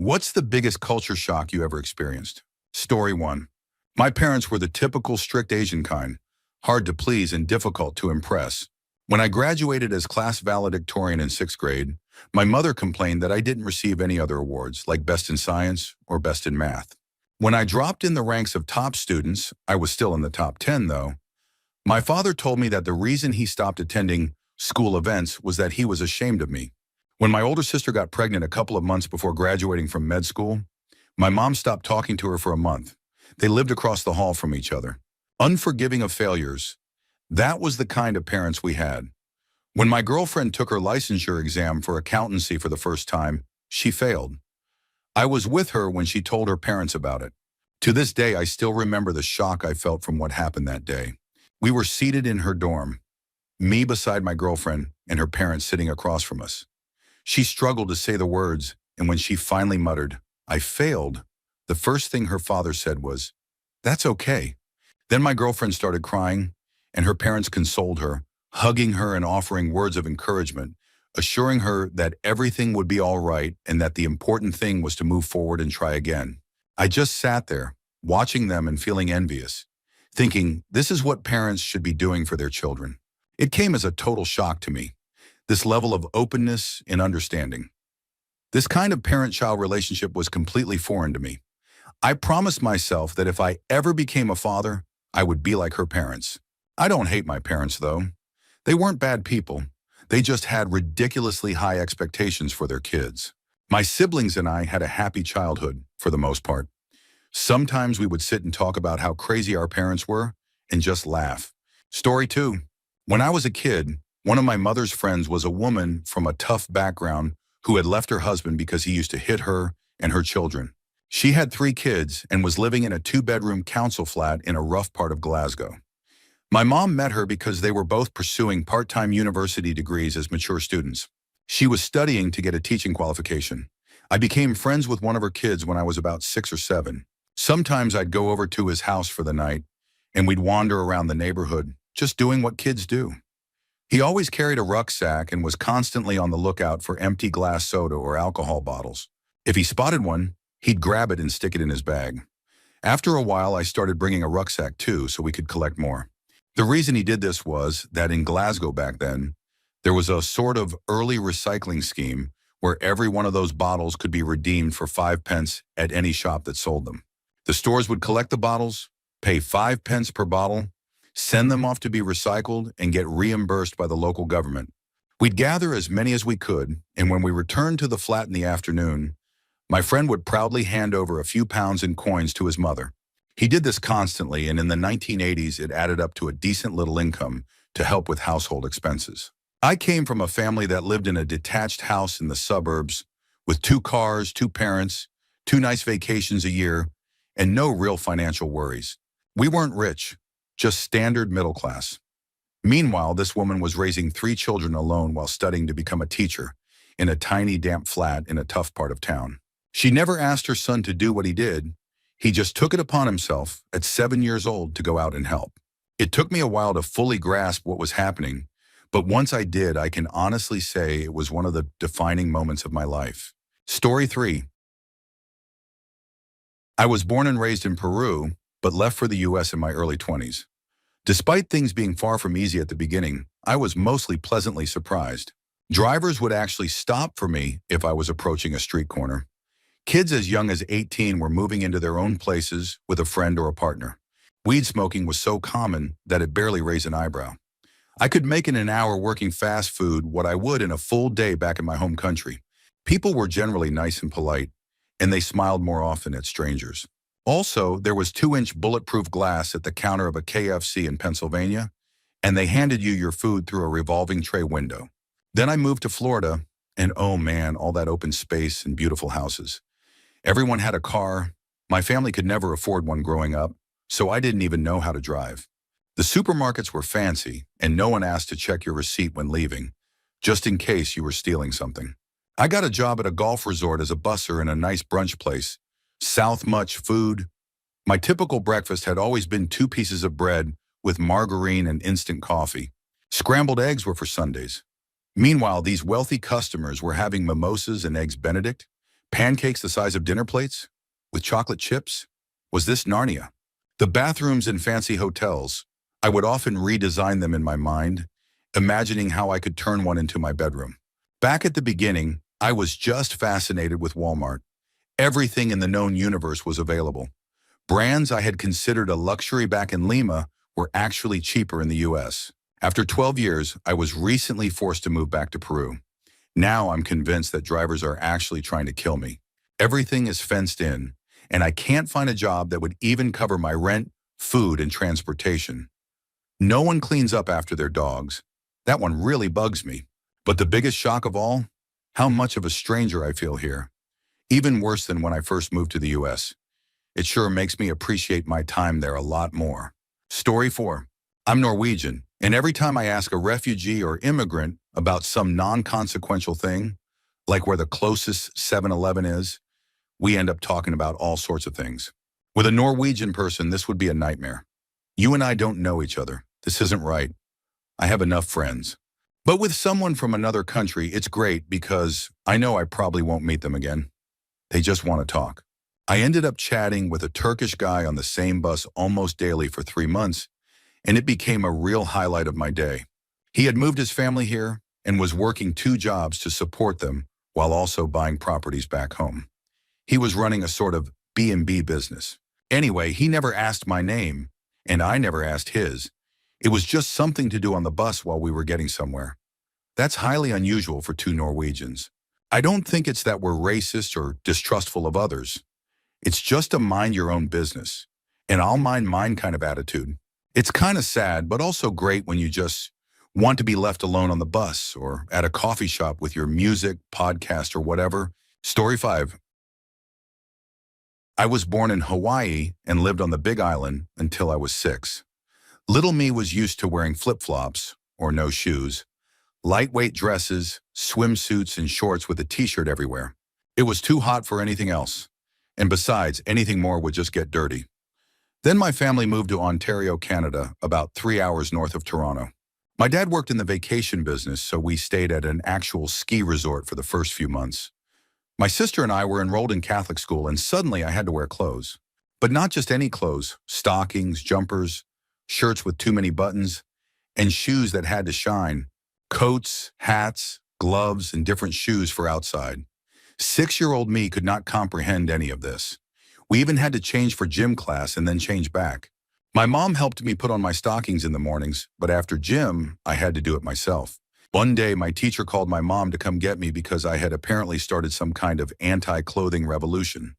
What's the biggest culture shock you ever experienced? Story 1. My parents were the typical strict Asian kind, hard to please and difficult to impress. When I graduated as class valedictorian in 6th grade, my mother complained that I didn't receive any other awards, like Best in Science or Best in Math. When I dropped in the ranks of top students, I was still in the top 10 though, my father told me that the reason he stopped attending school events was that he was ashamed of me. When my older sister got pregnant a couple of months before graduating from med school, my mom stopped talking to her for a month. They lived across the hall from each other. Unforgiving of failures. That was the kind of parents we had. When my girlfriend took her licensure exam for accountancy for the first time, she failed. I was with her when she told her parents about it. To this day, I still remember the shock I felt from what happened that day. We were seated in her dorm, me beside my girlfriend and her parents sitting across from us. She struggled to say the words, and when she finally muttered, "I failed," the first thing her father said was, "That's okay." Then my girlfriend started crying, and her parents consoled her, hugging her and offering words of encouragement, assuring her that everything would be all right and that the important thing was to move forward and try again. I just sat there, watching them and feeling envious, thinking this is what parents should be doing for their children. It came as a total shock to me, this level of openness and understanding. This kind of parent-child relationship was completely foreign to me. I promised myself that if I ever became a father, I would be like her parents. I don't hate my parents, though. They weren't bad people. They just had ridiculously high expectations for their kids. My siblings and I had a happy childhood, for the most part. Sometimes we would sit and talk about how crazy our parents were and just laugh. Story 2. When I was a kid, one of my mother's friends was a woman from a tough background who had left her husband because he used to hit her and her children. She had 3 kids and was living in a 2-bedroom council flat in a rough part of Glasgow. My mom met her because they were both pursuing part-time university degrees as mature students. She was studying to get a teaching qualification. I became friends with one of her kids when I was about 6 or 7. Sometimes I'd go over to his house for the night, and we'd wander around the neighborhood, just doing what kids do. He always carried a rucksack and was constantly on the lookout for empty glass soda or alcohol bottles. If he spotted one, he'd grab it and stick it in his bag. After a while, I started bringing a rucksack too so we could collect more. The reason he did this was that in Glasgow back then, there was a sort of early recycling scheme where every one of those bottles could be redeemed for 5 pence at any shop that sold them. The stores would collect the bottles, pay 5 pence per bottle, send them off to be recycled, and get reimbursed by the local government. We'd gather as many as we could, and when we returned to the flat in the afternoon, my friend would proudly hand over a few pounds in coins to his mother. He did this constantly, and in the 1980s, it added up to a decent little income to help with household expenses. I came from a family that lived in a detached house in the suburbs with 2 cars, 2 parents, 2 nice vacations a year, and no real financial worries. We weren't rich, just standard middle class. Meanwhile, this woman was raising 3 children alone while studying to become a teacher in a tiny, damp flat in a tough part of town. She never asked her son to do what he did. He just took it upon himself at 7 years old to go out and help. It took me a while to fully grasp what was happening, but once I did, I can honestly say it was one of the defining moments of my life. Story 3. I was born and raised in Peru, but left for the US in my early 20s. Despite things being far from easy at the beginning, I was mostly pleasantly surprised. Drivers would actually stop for me if I was approaching a street corner. Kids as young as 18 were moving into their own places with a friend or a partner. Weed smoking was so common that it barely raised an eyebrow. I could make in an hour working fast food what I would in a full day back in my home country. People were generally nice and polite, and they smiled more often at strangers. Also, there was 2-inch bulletproof glass at the counter of a KFC in Pennsylvania, and they handed you your food through a revolving tray window. Then I moved to Florida, and oh man, all that open space and beautiful houses. Everyone had a car. My family could never afford one growing up, so I didn't even know how to drive. The supermarkets were fancy, and no one asked to check your receipt when leaving, just in case you were stealing something. I got a job at a golf resort as a busser in a nice brunch place. South much food. My typical breakfast had always been 2 pieces of bread with margarine and instant coffee. Scrambled eggs were for Sundays. Meanwhile, these wealthy customers were having mimosas and eggs Benedict, Pancakes the size of dinner plates? With chocolate chips? Was this Narnia? The bathrooms in fancy hotels. I would often redesign them in my mind, imagining how I could turn one into my bedroom. Back at the beginning, I was just fascinated with Walmart. Everything in the known universe was available. Brands I had considered a luxury back in Lima were actually cheaper in the US. After 12 years, I was recently forced to move back to Peru. Now I'm convinced that drivers are actually trying to kill me. Everything is fenced in, and I can't find a job that would even cover my rent, food, and transportation. No one cleans up after their dogs. That one really bugs me. But the biggest shock of all? How much of a stranger I feel here. Even worse than when I first moved to the US. It sure makes me appreciate my time there a lot more. Story 4. I'm Norwegian, and every time I ask a refugee or immigrant about some non-consequential thing, like where the closest 7-Eleven is, we end up talking about all sorts of things. With a Norwegian person, this would be a nightmare. You and I don't know each other. This isn't right. I have enough friends. But with someone from another country, it's great because I know I probably won't meet them again. They just want to talk. I ended up chatting with a Turkish guy on the same bus almost daily for 3 months, and it became a real highlight of my day. He had moved his family here and was working 2 jobs to support them while also buying properties back home. He was running a sort of B&B business. Anyway, he never asked my name, and I never asked his. It was just something to do on the bus while we were getting somewhere. That's highly unusual for 2 Norwegians. I don't think it's that we're racist or distrustful of others. It's just a mind your own business, and I'll mind mine kind of attitude. It's kind of sad, but also great when you just want to be left alone on the bus or at a coffee shop with your music, podcast, or whatever. Story 5. I was born in Hawaii and lived on the Big Island until I was 6. Little me was used to wearing flip-flops, or no shoes, lightweight dresses, swimsuits, and shorts with a t-shirt everywhere. It was too hot for anything else. And besides, anything more would just get dirty. Then my family moved to Ontario, Canada, about 3 hours north of Toronto. My dad worked in the vacation business, so we stayed at an actual ski resort for the first few months. My sister and I were enrolled in Catholic school, and suddenly I had to wear clothes. But not just any clothes, stockings, jumpers, shirts with too many buttons, and shoes that had to shine, coats, hats, gloves, and different shoes for outside. 6-year-old me could not comprehend any of this. We even had to change for gym class and then change back. My mom helped me put on my stockings in the mornings, but after gym, I had to do it myself. One day, my teacher called my mom to come get me because I had apparently started some kind of anti-clothing revolution,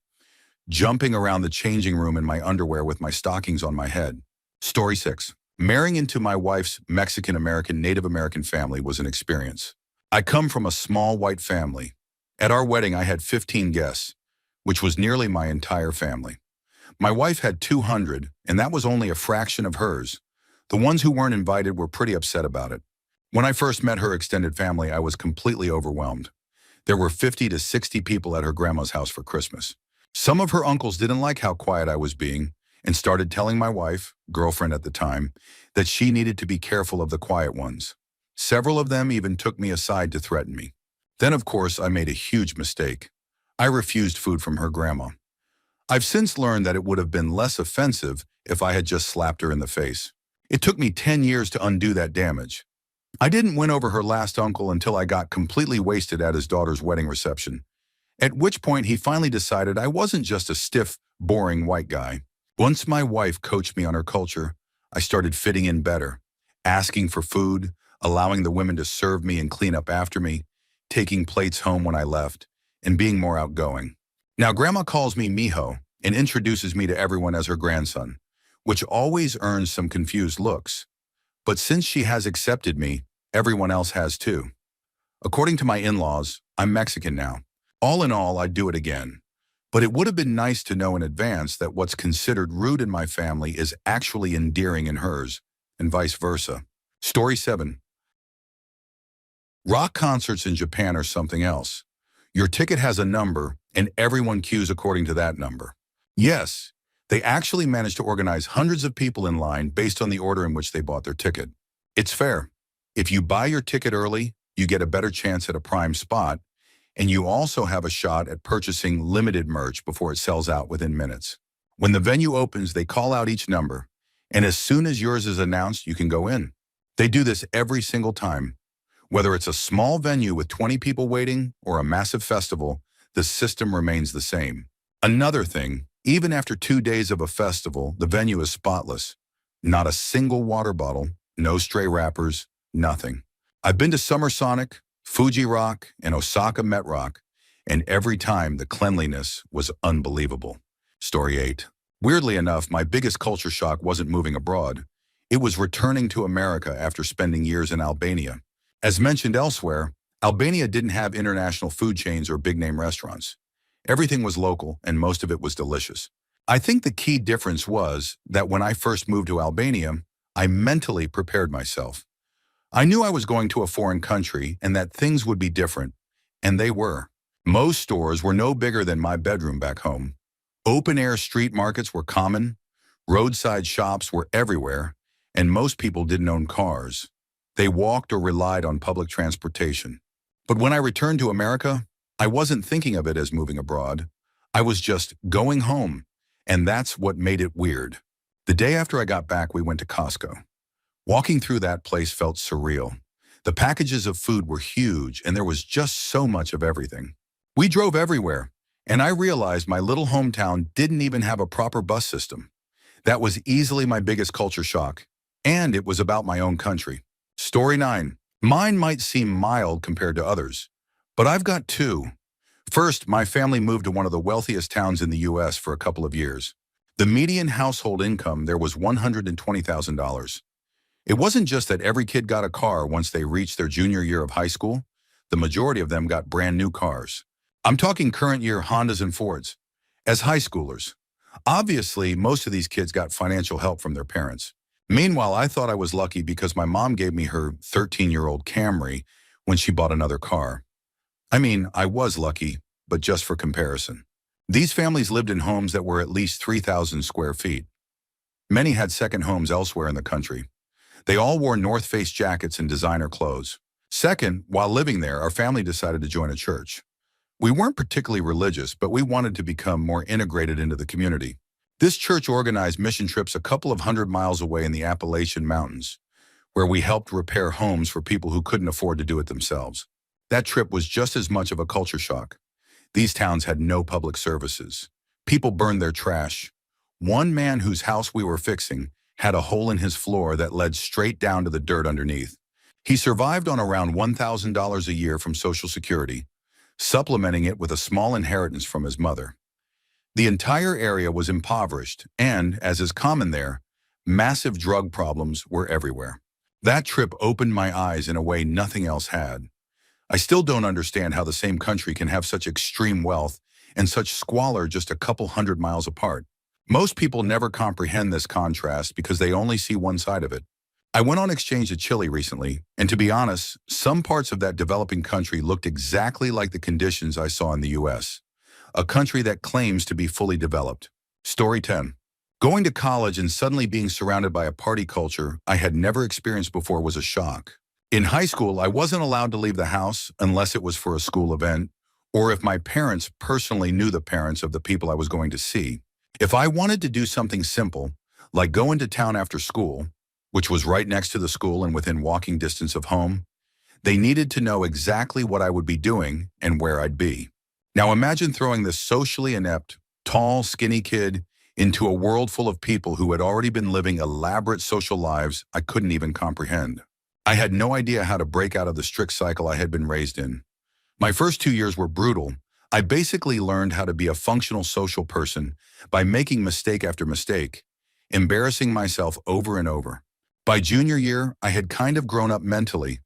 jumping around the changing room in my underwear with my stockings on my head. Story 6. Marrying into my wife's Mexican-American Native American family was an experience. I come from a small white family. At our wedding, I had 15 guests, which was nearly my entire family. My wife had 200, and that was only a fraction of hers. The ones who weren't invited were pretty upset about it. When I first met her extended family, I was completely overwhelmed. There were 50 to 60 people at her grandma's house for Christmas. Some of her uncles didn't like how quiet I was being and started telling my wife, girlfriend at the time, that she needed to be careful of the quiet ones. Several of them even took me aside to threaten me. Then, of course, I made a huge mistake. I refused food from her grandma. I've since learned that it would have been less offensive if I had just slapped her in the face. It took me 10 years to undo that damage. I didn't win over her last uncle until I got completely wasted at his daughter's wedding reception, at which point he finally decided I wasn't just a stiff, boring white guy. Once my wife coached me on her culture, I started fitting in better, asking for food, allowing the women to serve me and clean up after me, taking plates home when I left, and being more outgoing. Now, Grandma calls me Mijo and introduces me to everyone as her grandson, which always earns some confused looks. But since she has accepted me, everyone else has too. According to my in-laws, I'm Mexican now. All in all, I'd do it again. But it would have been nice to know in advance that what's considered rude in my family is actually endearing in hers, and vice versa. Story 7. Rock concerts in Japan are something else. Your ticket has a number, and everyone queues according to that number. Yes, they actually managed to organize hundreds of people in line based on the order in which they bought their ticket. It's fair. If you buy your ticket early, you get a better chance at a prime spot, And you also have a shot at purchasing limited merch before it sells out within minutes. When the venue opens, they call out each number, and as soon as yours is announced, you can go in. They do this every single time. Whether it's a small venue with 20 people waiting or a massive festival, the system remains the same. Another thing, even after 2 days of a festival, the venue is spotless. Not a single water bottle, no stray wrappers, nothing. I've been to Summer Sonic, Fuji Rock, and Osaka Met Rock, and every time the cleanliness was unbelievable. Story 8. Weirdly enough, my biggest culture shock wasn't moving abroad. It was returning to America after spending years in Albania. As mentioned elsewhere, Albania didn't have international food chains or big-name restaurants. Everything was local, and most of it was delicious. I think the key difference was that when I first moved to Albania, I mentally prepared myself. I knew I was going to a foreign country and that things would be different, and they were. Most stores were no bigger than my bedroom back home. Open-air street markets were common, roadside shops were everywhere, and most people didn't own cars. They walked or relied on public transportation. But when I returned to America, I wasn't thinking of it as moving abroad. I was just going home, and that's what made it weird. The day after I got back, we went to Costco. Walking through that place felt surreal. The packages of food were huge, and there was just so much of everything. We drove everywhere, and I realized my little hometown didn't even have a proper bus system. That was easily my biggest culture shock, and it was about my own country. Story 9. Mine might seem mild compared to others, but I've got two. First, my family moved to one of the wealthiest towns in the U.S. for a couple of years. The median household income there was $120,000. It wasn't just that every kid got a car once they reached their junior year of high school. The majority of them got brand new cars. I'm talking current year Hondas and Fords. As high schoolers, obviously, most of these kids got financial help from their parents. Meanwhile, I thought I was lucky because my mom gave me her 13-year-old Camry when she bought another car. I mean, I was lucky, but just for comparison. These families lived in homes that were at least 3,000 square feet. Many had second homes elsewhere in the country. They all wore North Face jackets and designer clothes. Second, while living there, our family decided to join a church. We weren't particularly religious, but we wanted to become more integrated into the community. This church organized mission trips a couple of 100 miles away in the Appalachian Mountains, where we helped repair homes for people who couldn't afford to do it themselves. That trip was just as much of a culture shock. These towns had no public services. People burned their trash. One man whose house we were fixing had a hole in his floor that led straight down to the dirt underneath. He survived on around $1,000 a year from Social Security, supplementing it with a small inheritance from his mother. The entire area was impoverished, and, as is common there, massive drug problems were everywhere. That trip opened my eyes in a way nothing else had. I still don't understand how the same country can have such extreme wealth and such squalor just a couple 100 miles apart. Most people never comprehend this contrast because they only see one side of it. I went on exchange to Chile recently, and to be honest, some parts of that developing country looked exactly like the conditions I saw in the U.S., a country that claims to be fully developed. Story 10. Going to college and suddenly being surrounded by a party culture I had never experienced before was a shock. In high school, I wasn't allowed to leave the house unless it was for a school event, or if my parents personally knew the parents of the people I was going to see. If I wanted to do something simple, like go into town after school, which was right next to the school and within walking distance of home, they needed to know exactly what I would be doing and where I'd be. Now imagine throwing this socially inept, tall, skinny kid into a world full of people who had already been living elaborate social lives I couldn't even comprehend. I had no idea how to break out of the strict cycle I had been raised in. My first 2 years were brutal. I basically learned how to be a functional social person by making mistake after mistake, embarrassing myself over and over. By junior year, I had kind of grown up mentally,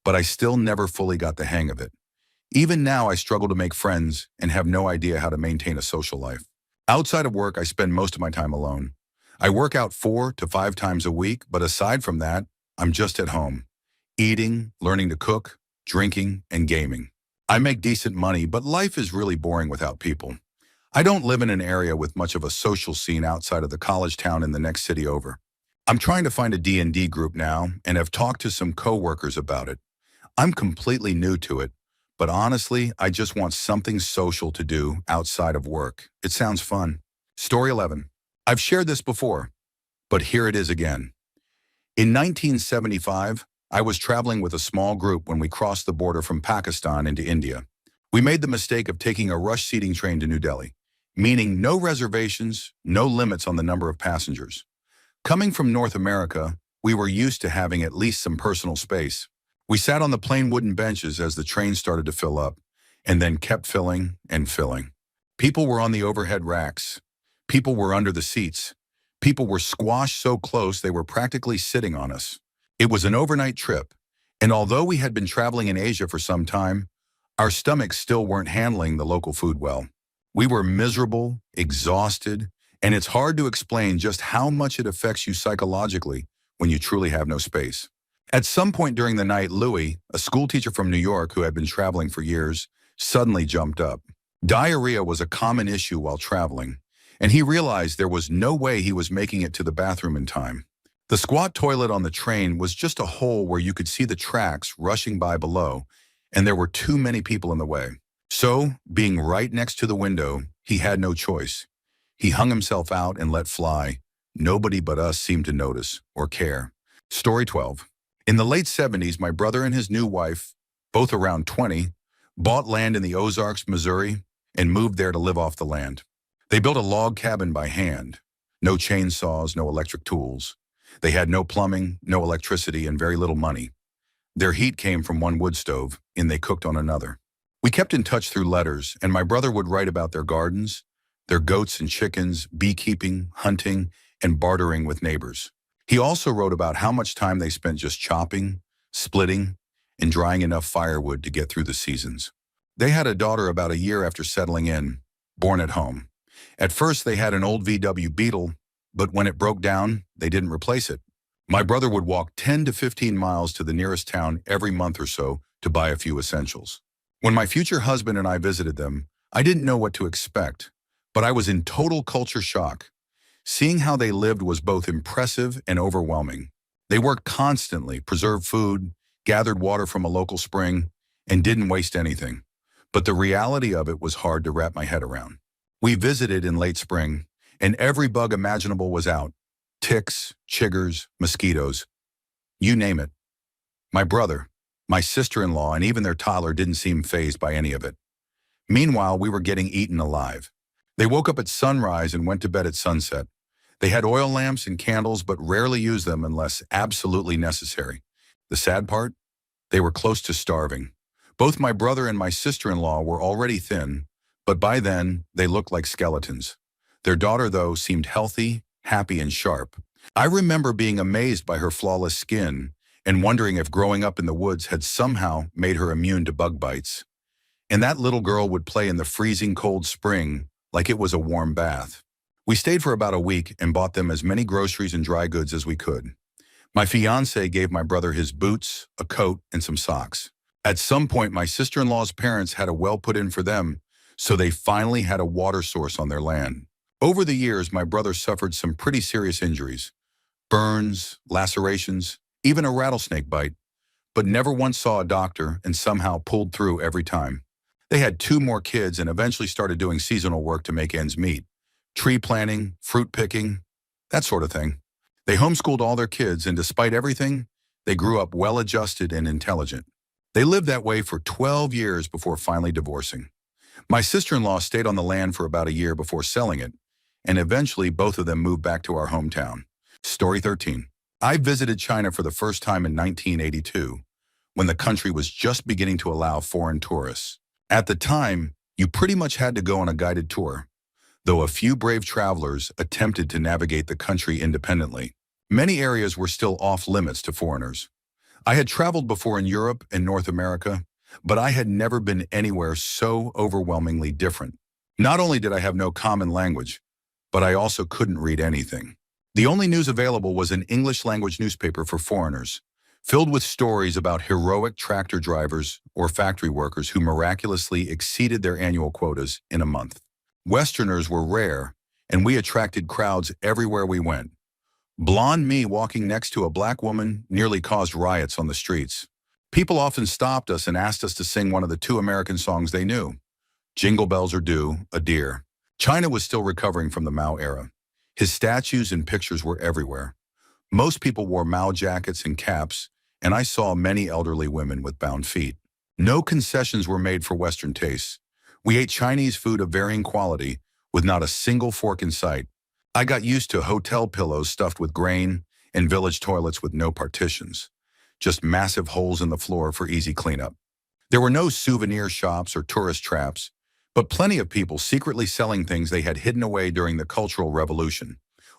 but I still never fully got the hang of it. Even now, I struggle to make friends and have no idea how to maintain a social life. Outside of work, I spend most of my time alone. I work out 4 to 5 times a week, but aside from that, I'm just at home, eating, learning to cook, drinking, and gaming. I make decent money, but life is really boring without people. I don't live in an area with much of a social scene outside of the college town in the next city over. I'm trying to find a D&D group now and have talked to some coworkers about it. I'm completely new to it, But honestly, I just want something social to do outside of work. It sounds fun. Story 11. I've shared this before, but here it is again. In 1975, I was traveling with a small group when we crossed the border from Pakistan into India. We made the mistake of taking a rush seating train to New Delhi, meaning no reservations, no limits on the number of passengers. Coming from North America, we were used to having at least some personal space. We sat on the plain wooden benches as the train started to fill up, and then kept filling and filling. People were on the overhead racks. People were under the seats. People were squashed so close they were practically sitting on us. It was an overnight trip, and although we had been traveling in Asia for some time, our stomachs still weren't handling the local food well. We were miserable, exhausted, and it's hard to explain just how much it affects you psychologically when you truly have no space. At some point during the night, Louis, a schoolteacher from New York who had been traveling for years, suddenly jumped up. Diarrhea was a common issue while traveling, and he realized there was no way he was making it to the bathroom in time. The squat toilet on the train was just a hole where you could see the tracks rushing by below, and there were too many people in the way. So, being right next to the window, he had no choice. He hung himself out and let fly. Nobody but us seemed to notice or care. Story 12. In the late 70s, my brother and his new wife, both around 20, bought land in the Ozarks, Missouri, and moved there to live off the land. They built a log cabin by hand. No chainsaws, no electric tools. They had no plumbing, no electricity, and very little money. Their heat came from one wood stove, and they cooked on another. We kept in touch through letters, and my brother would write about their gardens, their goats and chickens, beekeeping, hunting, and bartering with neighbors. He also wrote about how much time they spent just chopping, splitting, and drying enough firewood to get through the seasons. They had a daughter about a year after settling in, born at home. At first, they had an old VW Beetle, but when it broke down, they didn't replace it. My brother would walk 10 to 15 miles to the nearest town every month or so to buy a few essentials. When my future husband and I visited them, I didn't know what to expect, but I was in total culture shock. Seeing how they lived was both impressive and overwhelming. They worked constantly, preserved food, gathered water from a local spring, and didn't waste anything. But the reality of it was hard to wrap my head around. We visited in late spring, and every bug imaginable was out. Ticks, chiggers, mosquitoes, you name it. My brother, my sister-in-law, and even their toddler didn't seem fazed by any of it. Meanwhile, we were getting eaten alive. They woke up at sunrise and went to bed at sunset. They had oil lamps and candles, but rarely used them unless absolutely necessary. The sad part? They were close to starving. Both my brother and my sister-in-law were already thin, but by then, they looked like skeletons. Their daughter, though, seemed healthy, happy, and sharp. I remember being amazed by her flawless skin and wondering if growing up in the woods had somehow made her immune to bug bites. And that little girl would play in the freezing cold spring like it was a warm bath. We stayed for about a week and bought them as many groceries and dry goods as we could. My fiancé gave my brother his boots, a coat, and some socks. At some point, my sister-in-law's parents had a well put in for them, so they finally had a water source on their land. Over the years, my brother suffered some pretty serious injuries. Burns, lacerations, even a rattlesnake bite, but never once saw a doctor and somehow pulled through every time. They had 2 more kids and eventually started doing seasonal work to make ends meet. Tree planting, fruit picking, that sort of thing. They homeschooled all their kids, and despite everything, they grew up well-adjusted and intelligent. They lived that way for 12 years before finally divorcing. My sister-in-law stayed on the land for about a year before selling it, and eventually both of them moved back to our hometown. Story 13. I visited China for the first time in 1982, when the country was just beginning to allow foreign tourists. At the time, you pretty much had to go on a guided tour, though a few brave travelers attempted to navigate the country independently. Many areas were still off-limits to foreigners. I had traveled before in Europe and North America, but I had never been anywhere so overwhelmingly different. Not only did I have no common language, but I also couldn't read anything. The only news available was an English-language newspaper for foreigners, filled with stories about heroic tractor drivers or factory workers who miraculously exceeded their annual quotas in a month. Westerners were rare, and we attracted crowds everywhere we went. Blonde me walking next to a black woman nearly caused riots on the streets. People often stopped us and asked us to sing one of the two American songs they knew, Jingle Bells Are Due, A Deer. China was still recovering from the Mao era. His statues and pictures were everywhere. Most people wore Mao jackets and caps, and I saw many elderly women with bound feet. No concessions were made for Western tastes. We ate Chinese food of varying quality, with not a single fork in sight. I got used to hotel pillows stuffed with grain and village toilets with no partitions, just massive holes in the floor for easy cleanup. There were no souvenir shops or tourist traps, but plenty of people secretly selling things they had hidden away during the Cultural Revolution.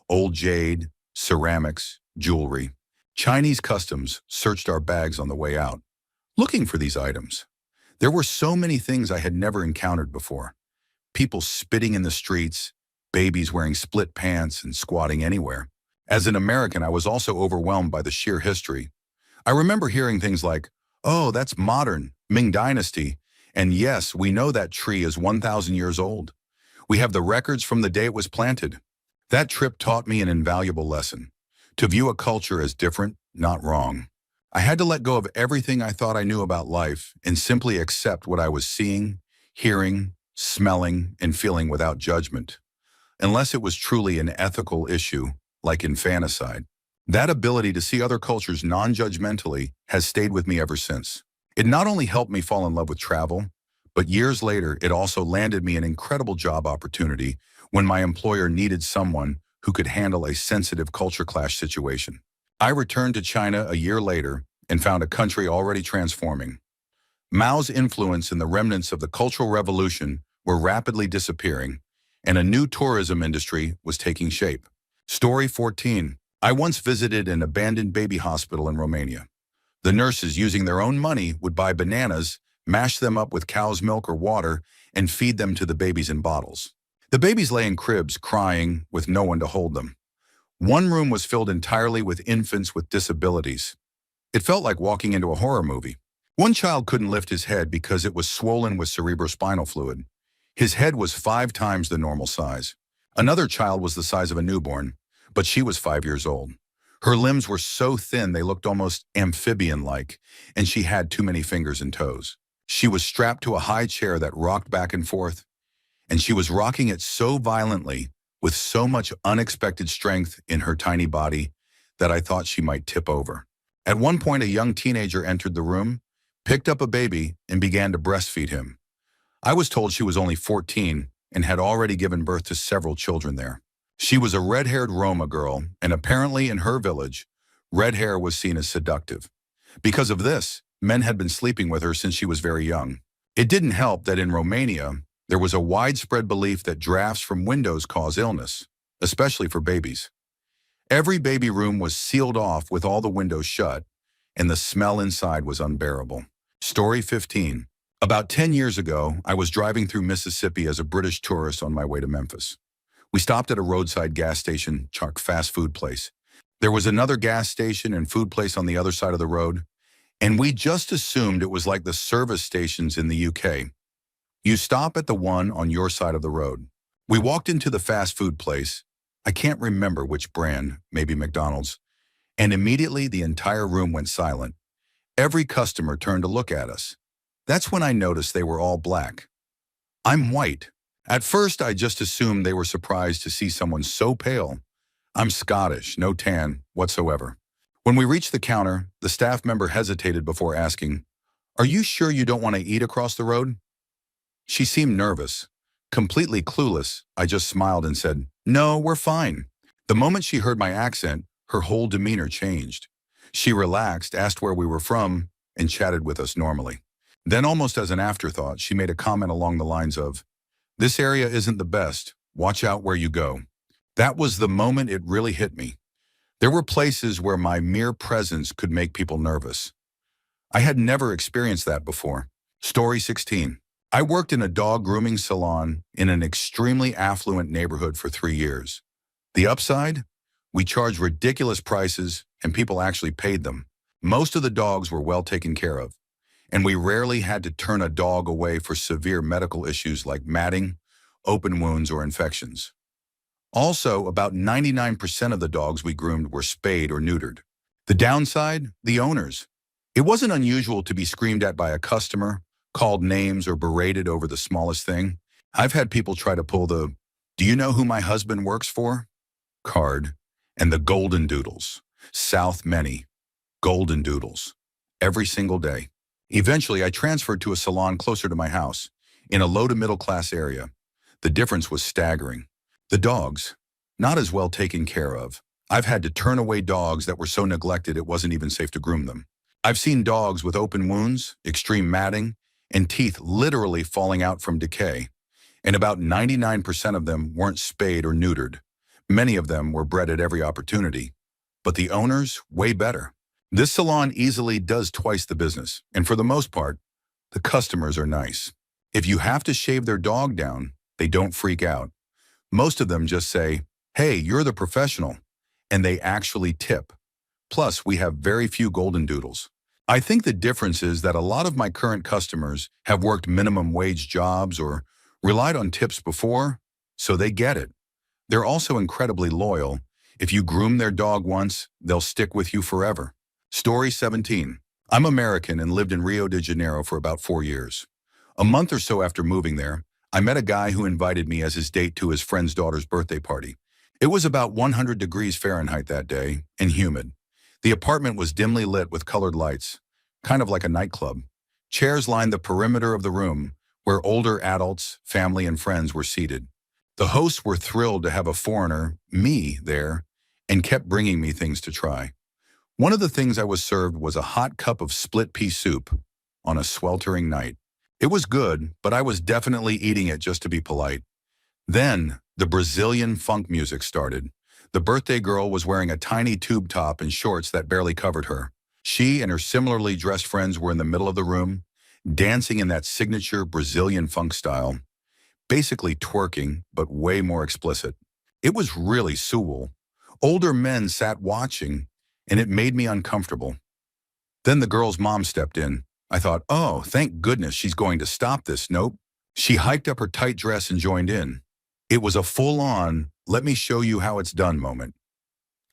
Old jade, ceramics, jewelry. Chinese customs searched our bags on the way out, looking for these items. There were so many things I had never encountered before. People spitting in the streets, babies wearing split pants and squatting anywhere. As an American, I was also overwhelmed by the sheer history. I remember hearing things like, "Oh, that's modern, Ming Dynasty, and yes, we know that tree is 1,000 years old. We have the records from the day it was planted." That trip taught me an invaluable lesson: to view a culture as different, not wrong. I had to let go of everything I thought I knew about life and simply accept what I was seeing, hearing, smelling, and feeling without judgment, unless it was truly an ethical issue, like infanticide. That ability to see other cultures non-judgmentally has stayed with me ever since. It not only helped me fall in love with travel, but years later, it also landed me an incredible job opportunity when my employer needed someone who could handle a sensitive culture clash situation. I returned to China a year later and found a country already transforming. Mao's influence and the remnants of the Cultural Revolution were rapidly disappearing, and a new tourism industry was taking shape. Story 14. I once visited an abandoned baby hospital in Romania. The nurses, using their own money, would buy bananas, mash them up with cow's milk or water, and feed them to the babies in bottles. The babies lay in cribs, crying, with no one to hold them. One room was filled entirely with infants with disabilities. It felt like walking into a horror movie. One child couldn't lift his head because it was swollen with cerebrospinal fluid. His head was 5 times the normal size. Another child was the size of a newborn, but she was 5 years old. Her limbs were so thin they looked almost amphibian-like, and she had too many fingers and toes. She was strapped to a high chair that rocked back and forth, and she was rocking it so violently, with so much unexpected strength in her tiny body, that I thought she might tip over. At one point, a young teenager entered the room, picked up a baby, and began to breastfeed him. I was told she was only 14 and had already given birth to several children there. She was a red-haired Roma girl, and apparently in her village, red hair was seen as seductive. Because of this, men had been sleeping with her since she was very young. It didn't help that in Romania, there was a widespread belief that drafts from windows cause illness, especially for babies. Every baby room was sealed off with all the windows shut, and the smell inside was unbearable. Story 15. About 10 years ago, I was driving through Mississippi as a British tourist on my way to Memphis. We stopped at a roadside gas station, fast food place. There was another gas station and food place on the other side of the road, and we just assumed it was like the service stations in the UK. You stop at the one on your side of the road. We walked into the fast food place. I can't remember which brand, maybe McDonald's, and immediately the entire room went silent. Every customer turned to look at us. That's when I noticed they were all black. I'm white. At first, I just assumed they were surprised to see someone so pale. I'm Scottish, no tan whatsoever. When we reached the counter, the staff member hesitated before asking, "Are you sure you don't want to eat across the road?" She seemed nervous. Completely clueless, I just smiled and said, "No, we're fine." The moment she heard my accent, her whole demeanor changed. She relaxed, asked where we were from, and chatted with us normally. Then, almost as an afterthought, she made a comment along the lines of, "This area isn't the best. Watch out where you go." That was the moment it really hit me. There were places where my mere presence could make people nervous. I had never experienced that before. Story 16. I worked in a dog grooming salon in an extremely affluent neighborhood for 3 years. The upside? We charged ridiculous prices, and people actually paid them. Most of the dogs were well taken care of, and we rarely had to turn a dog away for severe medical issues like matting, open wounds, or infections. Also, about 99% of the dogs we groomed were spayed or neutered. The downside? The owners. It wasn't unusual to be screamed at by a customer, called names, or berated over the smallest thing. I've had people try to pull the, "Do you know who my husband works for?" card, and the golden doodles. South many. Golden doodles. Every single day. Eventually, I transferred to a salon closer to my house, in a low to middle class area. The difference was staggering. The dogs, not as well taken care of. I've had to turn away dogs that were so neglected it wasn't even safe to groom them. I've seen dogs with open wounds, extreme matting, and teeth literally falling out from decay. And about 99% of them weren't spayed or neutered. Many of them were bred at every opportunity. But the owners, way better. This salon easily does twice the business, and for the most part, the customers are nice. If you have to shave their dog down, they don't freak out. Most of them just say, "Hey, you're the professional," and they actually tip. Plus, we have very few golden doodles. I think the difference is that a lot of my current customers have worked minimum wage jobs or relied on tips before, so they get it. They're also incredibly loyal. If you groom their dog once, they'll stick with you forever. Story 17. I'm American and lived in Rio de Janeiro for about 4 years. A month or so after moving there, I met a guy who invited me as his date to his friend's daughter's birthday party. It was about 100 degrees Fahrenheit that day, and humid. The apartment was dimly lit with colored lights, kind of like a nightclub. Chairs lined the perimeter of the room, where older adults, family, and friends were seated. The hosts were thrilled to have a foreigner, me, there, and kept bringing me things to try. One of the things I was served was a hot cup of split pea soup on a sweltering night. It was good, but I was definitely eating it just to be polite. Then, the Brazilian funk music started. The birthday girl was wearing a tiny tube top and shorts that barely covered her. She and her similarly dressed friends were in the middle of the room, dancing in that signature Brazilian funk style. Basically twerking, but way more explicit. It was really Sewell. Older men sat watching, and it made me uncomfortable. Then the girl's mom stepped in. I thought, oh, thank goodness she's going to stop this. Nope. She hiked up her tight dress and joined in. It was a full-on, let me show you how it's done moment.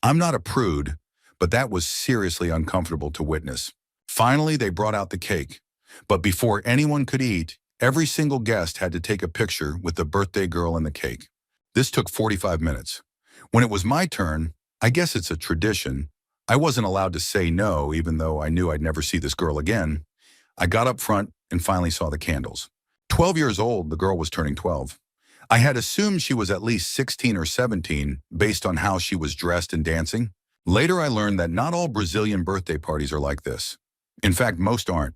I'm not a prude, but that was seriously uncomfortable to witness. Finally, they brought out the cake. But before anyone could eat, every single guest had to take a picture with the birthday girl and the cake. This took 45 minutes. When it was my turn, I guess it's a tradition, I wasn't allowed to say no, even though I knew I'd never see this girl again. I got up front and finally saw the candles. 12 years old, the girl was turning 12. I had assumed she was at least 16 or 17 based on how she was dressed and dancing. Later, I learned that not all Brazilian birthday parties are like this. In fact, most aren't.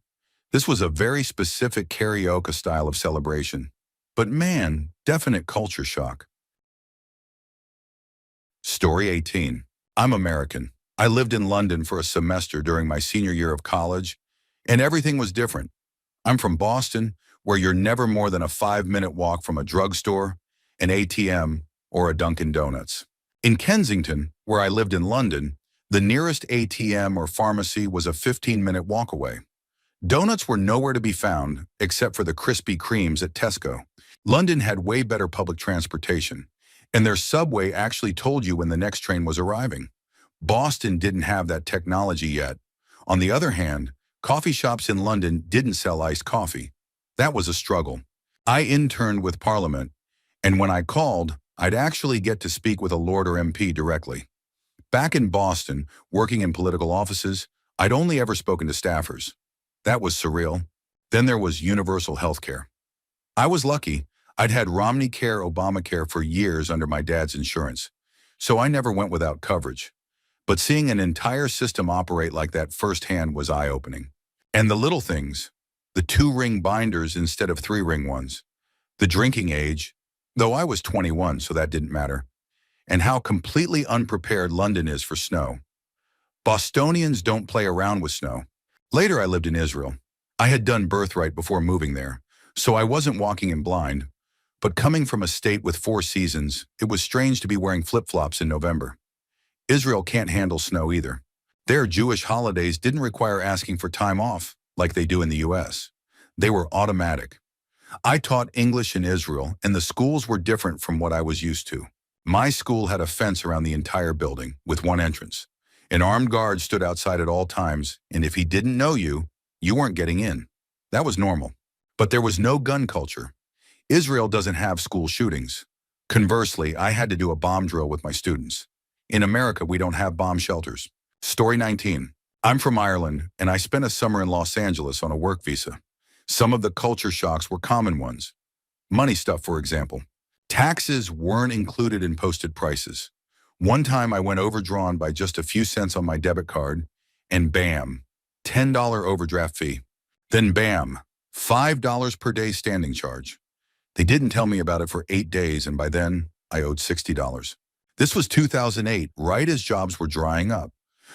This was a very specific karaoke style of celebration. But man, definite culture shock. Story 18. I'm American. I lived in London for a semester during my senior year of college, and everything was different. I'm from Boston, where you're never more than a 5-minute walk from a drugstore, an ATM, or a Dunkin' Donuts. In Kensington, where I lived in London, the nearest ATM or pharmacy was a 15-minute walk away. Donuts were nowhere to be found except for the Krispy Kremes at Tesco. London had way better public transportation, and their subway actually told you when the next train was arriving. Boston didn't have that technology yet. On the other hand, coffee shops in London didn't sell iced coffee. That was a struggle. I interned with Parliament, and when I called, I'd actually get to speak with a Lord or MP directly. Back in Boston, working in political offices, I'd only ever spoken to staffers. That was surreal. Then there was universal health care. I was lucky. I'd had Romney Care, Obamacare for years under my dad's insurance, so I never went without coverage. But seeing an entire system operate like that firsthand was eye-opening. And the little things, the 2-ring binders instead of 3-ring ones, the drinking age, though I was 21, so that didn't matter, and how completely unprepared London is for snow. Bostonians don't play around with snow. Later, I lived in Israel. I had done birthright before moving there, so I wasn't walking in blind. But coming from a state with 4 seasons, it was strange to be wearing flip-flops in November. Israel can't handle snow either. Their Jewish holidays didn't require asking for time off like they do in the US. They were automatic. I taught English in Israel, and the schools were different from what I was used to. My school had a fence around the entire building with one entrance. An armed guard stood outside at all times, and if he didn't know you, you weren't getting in. That was normal. But there was no gun culture. Israel doesn't have school shootings. Conversely, I had to do a bomb drill with my students. In America, we don't have bomb shelters. Story 19. I'm from Ireland, and I spent a summer in Los Angeles on a work visa. Some of the culture shocks were common ones. Money stuff, for example. Taxes weren't included in posted prices. One time I went overdrawn by just a few cents on my debit card, and bam, $10 overdraft fee. Then bam, $5 per day standing charge. They didn't tell me about it for 8 days, and by then, I owed $60. This was 2008, right as jobs were drying up.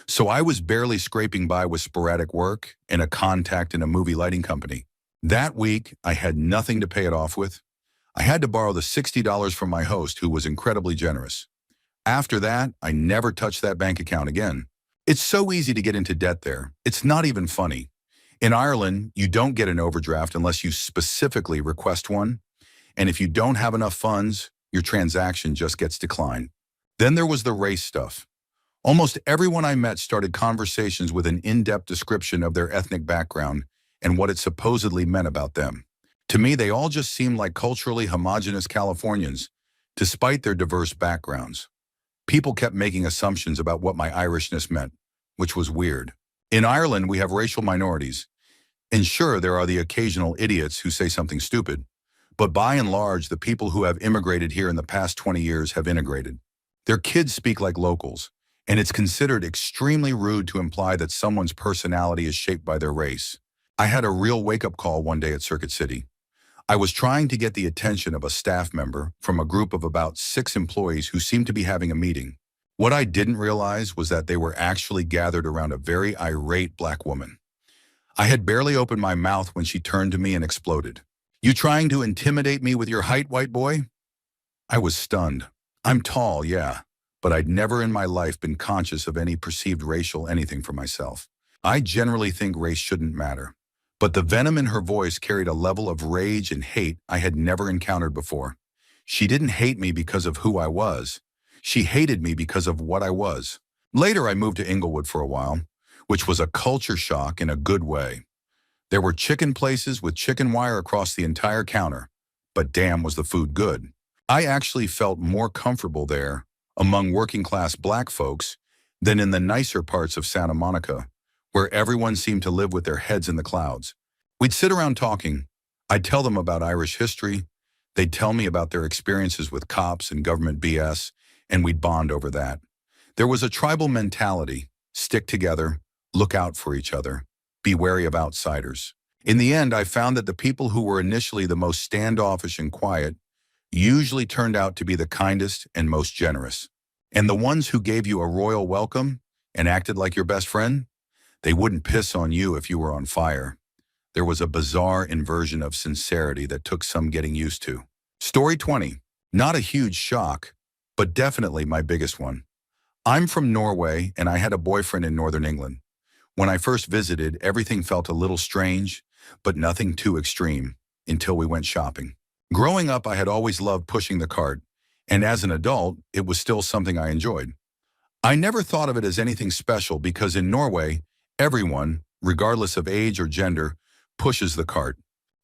So I was barely scraping by with sporadic work and a contact in a movie lighting company. That week, I had nothing to pay it off with. I had to borrow the $60 from my host, who was incredibly generous. After that, I never touched that bank account again. It's so easy to get into debt there. It's not even funny. In Ireland, you don't get an overdraft unless you specifically request one. And if you don't have enough funds, your transaction just gets declined. Then there was the race stuff. Almost everyone I met started conversations with an in-depth description of their ethnic background and what it supposedly meant about them. To me, they all just seemed like culturally homogenous Californians, despite their diverse backgrounds. People kept making assumptions about what my Irishness meant, which was weird. In Ireland, we have racial minorities. And sure, there are the occasional idiots who say something stupid. But by and large, the people who have immigrated here in the past 20 years have integrated. Their kids speak like locals, and it's considered extremely rude to imply that someone's personality is shaped by their race. I had a real wake-up call one day at Circuit City. I was trying to get the attention of a staff member from a group of about 6 employees who seemed to be having a meeting. What I didn't realize was that they were actually gathered around a very irate black woman. I had barely opened my mouth when she turned to me and exploded. "You trying to intimidate me with your height, white boy?" I was stunned. I'm tall, yeah, but I'd never in my life been conscious of any perceived racial anything for myself. I generally think race shouldn't matter. But the venom in her voice carried a level of rage and hate I had never encountered before. She didn't hate me because of who I was. She hated me because of what I was. Later, I moved to Inglewood for a while, which was a culture shock in a good way. There were chicken places with chicken wire across the entire counter, but damn was the food good. I actually felt more comfortable there among working-class black folks than in the nicer parts of Santa Monica, where everyone seemed to live with their heads in the clouds. We'd sit around talking. I'd tell them about Irish history. They'd tell me about their experiences with cops and government BS, and we'd bond over that. There was a tribal mentality: stick together, look out for each other, be wary of outsiders. In the end, I found that the people who were initially the most standoffish and quiet usually turned out to be the kindest and most generous. And the ones who gave you a royal welcome and acted like your best friend, they wouldn't piss on you if you were on fire. There was a bizarre inversion of sincerity that took some getting used to. Story 20. Not a huge shock, but definitely my biggest one. I'm from Norway, and I had a boyfriend in Northern England. When I first visited, everything felt a little strange, but nothing too extreme, until we went shopping. Growing up, I had always loved pushing the cart, and as an adult, it was still something I enjoyed. I never thought of it as anything special because in Norway, everyone, regardless of age or gender, pushes the cart.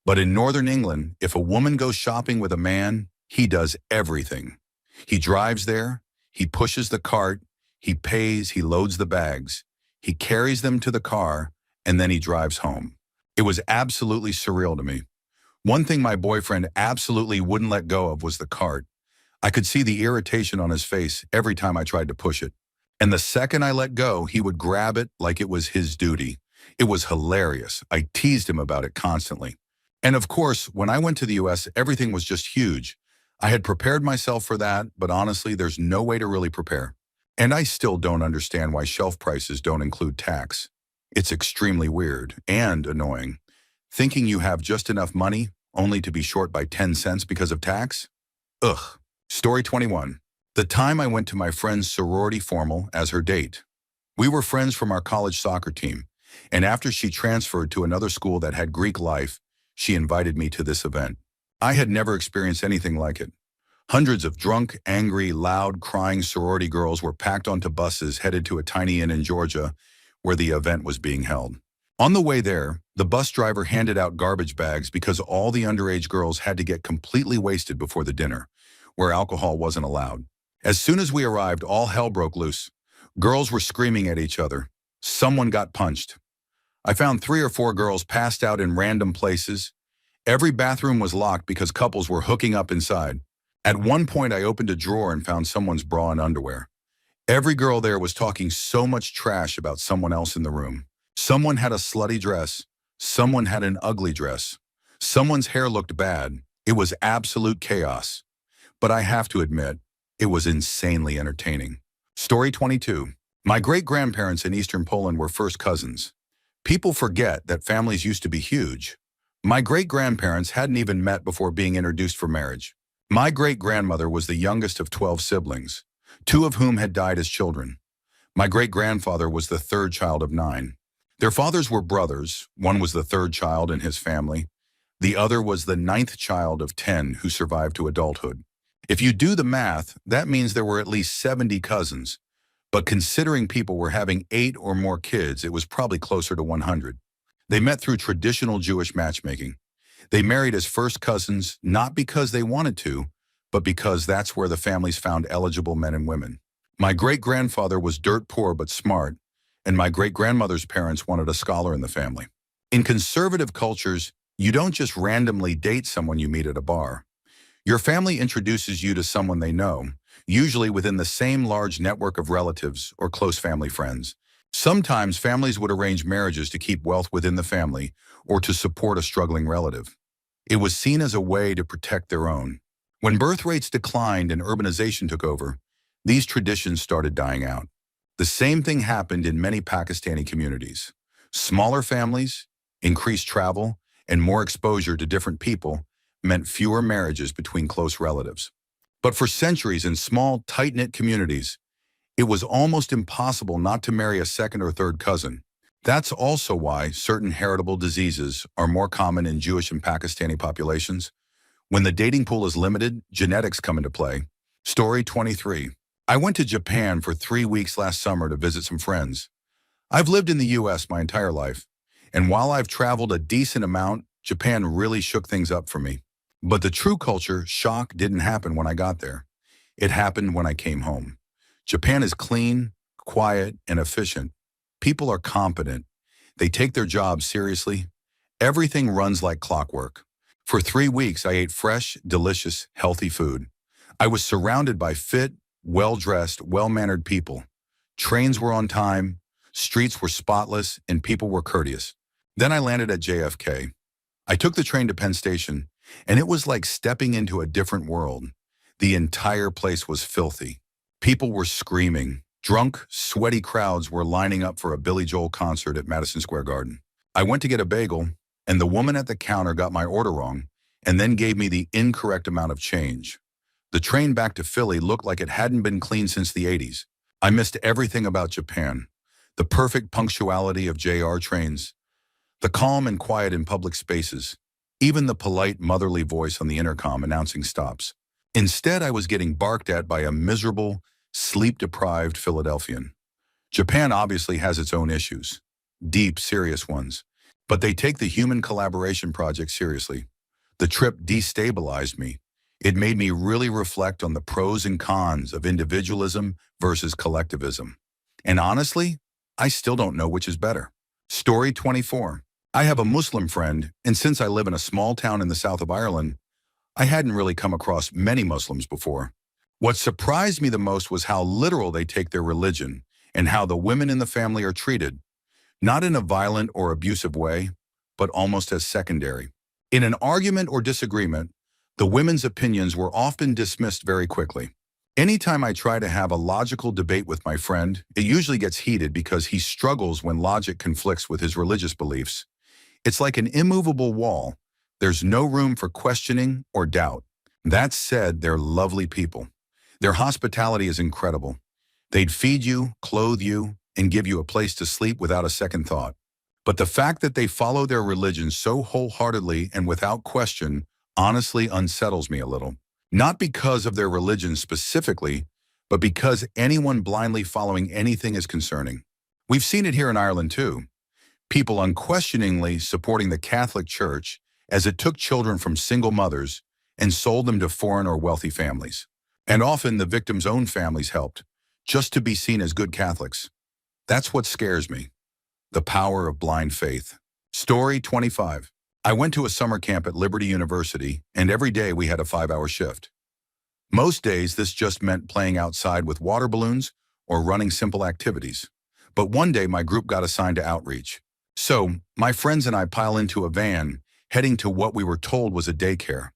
But in Northern England, if a woman goes shopping with a man, he does everything. He drives there, he pushes the cart, he pays, he loads the bags, he carries them to the car, and then he drives home. It was absolutely surreal to me. One thing my boyfriend absolutely wouldn't let go of was the cart. I could see the irritation on his face every time I tried to push it. And the second I let go, he would grab it like it was his duty. It was hilarious. I teased him about it constantly. And of course, when I went to the US, everything was just huge. I had prepared myself for that, but honestly, there's no way to really prepare. And I still don't understand why shelf prices don't include tax. It's extremely weird and annoying. Thinking you have just enough money only to be short by 10 cents because of tax? Ugh. Story 21. The time I went to my friend's sorority formal as her date. We were friends from our college soccer team, and after she transferred to another school that had Greek life, she invited me to this event. I had never experienced anything like it. Hundreds of drunk, angry, loud, crying sorority girls were packed onto buses headed to a tiny inn in Georgia where the event was being held. On the way there, the bus driver handed out garbage bags because all the underage girls had to get completely wasted before the dinner, where alcohol wasn't allowed. As soon as we arrived, all hell broke loose. Girls were screaming at each other. Someone got punched. I found 3 or 4 girls passed out in random places. Every bathroom was locked because couples were hooking up inside. At one point, I opened a drawer and found someone's bra and underwear. Every girl there was talking so much trash about someone else in the room. Someone had a slutty dress. Someone had an ugly dress. Someone's hair looked bad. It was absolute chaos. But I have to admit, it was insanely entertaining. Story 22. My great-grandparents in Eastern Poland were first cousins. People forget that families used to be huge. My great-grandparents hadn't even met before being introduced for marriage. My great-grandmother was the youngest of 12 siblings, 2 of whom had died as children. My great-grandfather was the 3rd child of 9. Their fathers were brothers. One was the 3rd child in his family. The other was the 9th child of 10 who survived to adulthood. If you do the math, that means there were at least 70 cousins. But considering people were having 8 or more kids, it was probably closer to 100. They met through traditional Jewish matchmaking. They married as first cousins, not because they wanted to, but because that's where the families found eligible men and women. My great-grandfather was dirt poor but smart, and my great-grandmother's parents wanted a scholar in the family. In conservative cultures, you don't just randomly date someone you meet at a bar. Your family introduces you to someone they know, usually within the same large network of relatives or close family friends. Sometimes families would arrange marriages to keep wealth within the family or to support a struggling relative. It was seen as a way to protect their own. When birth rates declined and urbanization took over, these traditions started dying out. The same thing happened in many Pakistani communities. Smaller families, increased travel, and more exposure to different people meant fewer marriages between close relatives. But for centuries in small, tight-knit communities, it was almost impossible not to marry a second or third cousin. That's also why certain heritable diseases are more common in Jewish and Pakistani populations. When the dating pool is limited, genetics come into play. Story 23. I went to Japan for 3 weeks last summer to visit some friends. I've lived in the US my entire life, and while I've traveled a decent amount, Japan really shook things up for me. But the true culture shock didn't happen when I got there. It happened when I came home. Japan is clean, quiet, and efficient. People are competent. They take their jobs seriously. Everything runs like clockwork. For 3 weeks, I ate fresh, delicious, healthy food. I was surrounded by fit, well-dressed, well-mannered people. Trains were on time, streets were spotless, and people were courteous. Then I landed at JFK. I took the train to Penn Station, and it was like stepping into a different world. The entire place was filthy. People were screaming. Drunk, sweaty crowds were lining up for a Billy Joel concert at Madison Square Garden. I went to get a bagel, and the woman at the counter got my order wrong and then gave me the incorrect amount of change. The train back to Philly looked like it hadn't been cleaned since the 80s. I missed everything about Japan. The perfect punctuality of JR trains, the calm and quiet in public spaces, even the polite motherly voice on the intercom announcing stops. Instead, I was getting barked at by a miserable, sleep-deprived Philadelphian. Japan obviously has its own issues, deep, serious ones, but they take the human collaboration project seriously. The trip destabilized me. It made me really reflect on the pros and cons of individualism versus collectivism. And honestly, I still don't know which is better. Story 24. I have a Muslim friend, and since I live in a small town in the south of Ireland, I hadn't really come across many Muslims before. What surprised me the most was how literal they take their religion and how the women in the family are treated, not in a violent or abusive way, but almost as secondary. In an argument or disagreement, the women's opinions were often dismissed very quickly. Anytime I try to have a logical debate with my friend, it usually gets heated because he struggles when logic conflicts with his religious beliefs. It's like an immovable wall. There's no room for questioning or doubt. That said, they're lovely people. Their hospitality is incredible. They'd feed you, clothe you, and give you a place to sleep without a second thought. But the fact that they follow their religion so wholeheartedly and without question honestly unsettles me a little. Not because of their religion specifically, but because anyone blindly following anything is concerning. We've seen it here in Ireland too. People unquestioningly supporting the Catholic Church as it took children from single mothers and sold them to foreign or wealthy families. And often the victims' own families helped, just to be seen as good Catholics. That's what scares me, the power of blind faith. Story 25. I went to a summer camp at Liberty University, and every day we had a 5-hour shift. Most days this just meant playing outside with water balloons or running simple activities. But one day my group got assigned to outreach. So my friends and I pile into a van, heading to what we were told was a daycare.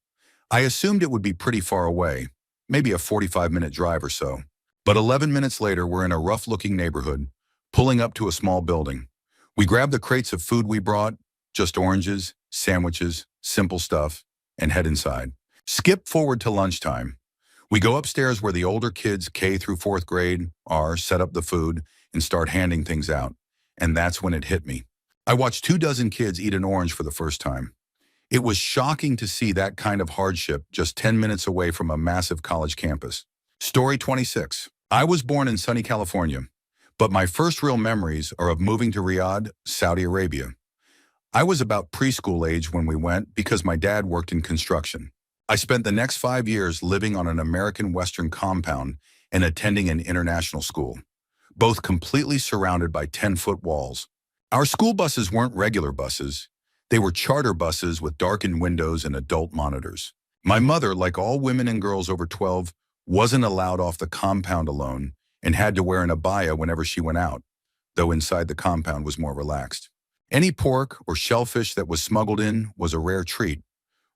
I assumed it would be pretty far away, maybe a 45-minute drive or so. But 11 minutes later, we're in a rough-looking neighborhood, pulling up to a small building. We grab the crates of food we brought, just oranges, sandwiches, simple stuff, and head inside. Skip forward to lunchtime. We go upstairs where the older kids, K through 4th grade, are, set up the food, and start handing things out. And that's when it hit me. I watched 24 kids eat an orange for the first time. It was shocking to see that kind of hardship just 10 minutes away from a massive college campus. Story 26. I was born in sunny California, but my first real memories are of moving to Riyadh, Saudi Arabia. I was about preschool age when we went because my dad worked in construction. I spent the next 5 years living on an American Western compound and attending an international school, both completely surrounded by 10-foot walls. Our school buses weren't regular buses. They were charter buses with darkened windows and adult monitors. My mother, like all women and girls over 12, wasn't allowed off the compound alone and had to wear an abaya whenever she went out, though inside the compound was more relaxed. Any pork or shellfish that was smuggled in was a rare treat.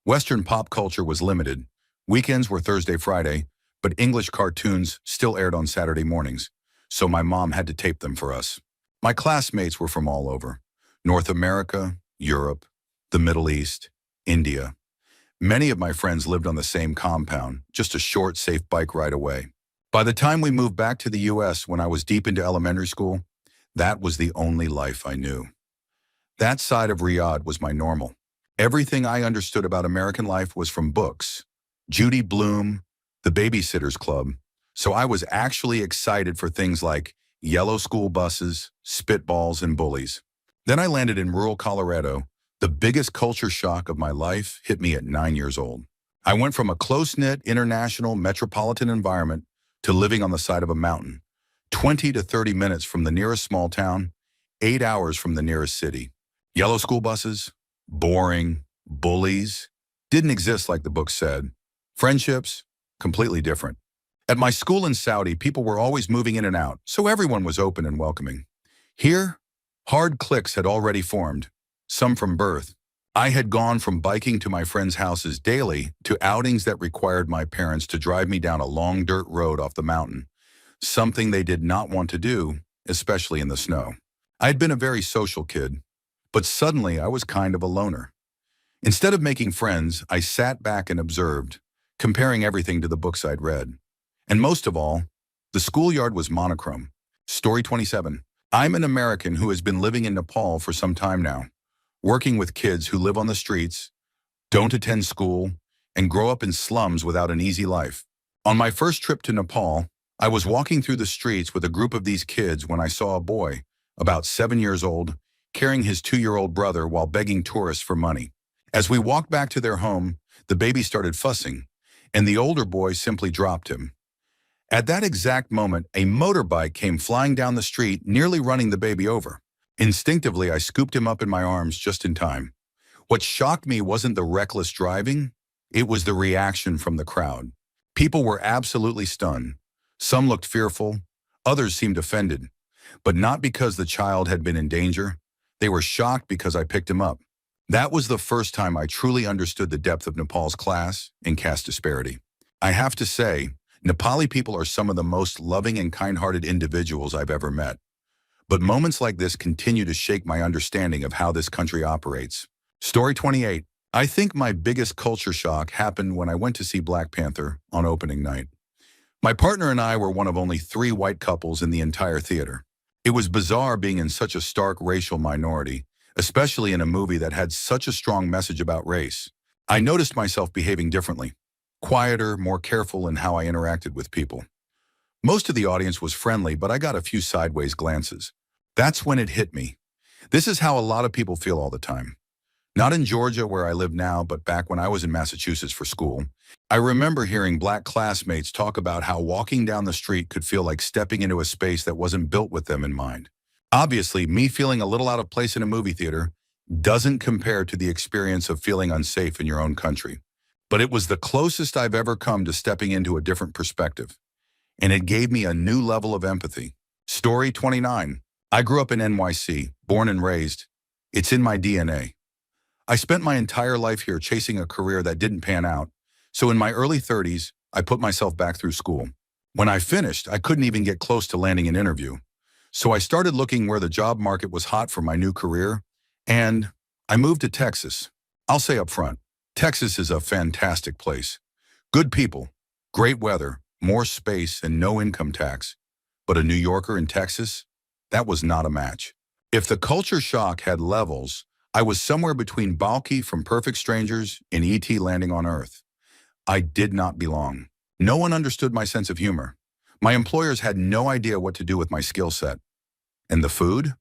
Western pop culture was limited. Weekends were Thursday, Friday, but English cartoons still aired on Saturday mornings, so my mom had to tape them for us. My classmates were from all over: North America, Europe, the Middle East, India. Many of my friends lived on the same compound, just a short, safe bike ride away. By the time we moved back to the U.S. when I was deep into elementary school, that was the only life I knew. That side of Riyadh was my normal. Everything I understood about American life was from books, Judy Blume, The Babysitter's Club, so I was actually excited for things like yellow school buses, spitballs, and bullies. Then I landed in rural Colorado. The biggest culture shock of my life hit me at 9 years old. I went from a close-knit, international, metropolitan environment to living on the side of a mountain, 20 to 30 minutes from the nearest small town, 8 hours from the nearest city. Yellow school buses, boring, bullies, didn't exist like the book said. Friendships, completely different. At my school in Saudi, people were always moving in and out, so everyone was open and welcoming. Here, hard cliques had already formed, some from birth. I had gone from biking to my friends' houses daily to outings that required my parents to drive me down a long dirt road off the mountain, something they did not want to do, especially in the snow. I had been a very social kid, but suddenly I was kind of a loner. Instead of making friends, I sat back and observed, comparing everything to the books I'd read. And most of all, the schoolyard was monochrome. Story 27. I'm an American who has been living in Nepal for some time now, working with kids who live on the streets, don't attend school, and grow up in slums without an easy life. On my first trip to Nepal, I was walking through the streets with a group of these kids when I saw a boy, about 7 years old, carrying his 2-year-old brother while begging tourists for money. As we walked back to their home, the baby started fussing, and the older boy simply dropped him. At that exact moment, a motorbike came flying down the street, nearly running the baby over. Instinctively, I scooped him up in my arms just in time. What shocked me wasn't the reckless driving, it was the reaction from the crowd. People were absolutely stunned. Some looked fearful, others seemed offended, but not because the child had been in danger. They were shocked because I picked him up. That was the first time I truly understood the depth of Nepal's class and caste disparity. I have to say, Nepali people are some of the most loving and kind-hearted individuals I've ever met. But moments like this continue to shake my understanding of how this country operates. Story 28. I think my biggest culture shock happened when I went to see Black Panther on opening night. My partner and I were one of only 3 white couples in the entire theater. It was bizarre being in such a stark racial minority, especially in a movie that had such a strong message about race. I noticed myself behaving differently. quieter, more careful in how I interacted with people. Most of the audience was friendly, but I got a few sideways glances. That's when it hit me. This is how a lot of people feel all the time. Not in Georgia where I live now, but back when I was in Massachusetts for school. I remember hearing black classmates talk about how walking down the street could feel like stepping into a space that wasn't built with them in mind. Obviously, me feeling a little out of place in a movie theater doesn't compare to the experience of feeling unsafe in your own country. But it was the closest I've ever come to stepping into a different perspective, and it gave me a new level of empathy. Story 29. I grew up in NYC, born and raised. It's in my DNA. I spent my entire life here chasing a career that didn't pan out, so in my early 30s, I put myself back through school. When I finished, I couldn't even get close to landing an interview. So I started looking where the job market was hot for my new career, and I moved to Texas. I'll say up front, Texas is a fantastic place. Good people, great weather, more space, and no income tax. But a New Yorker in Texas? That was not a match. If the culture shock had levels, I was somewhere between Balky from Perfect Strangers and E.T. landing on Earth. I did not belong. No one understood my sense of humor. My employers had no idea what to do with my skill set. And the food?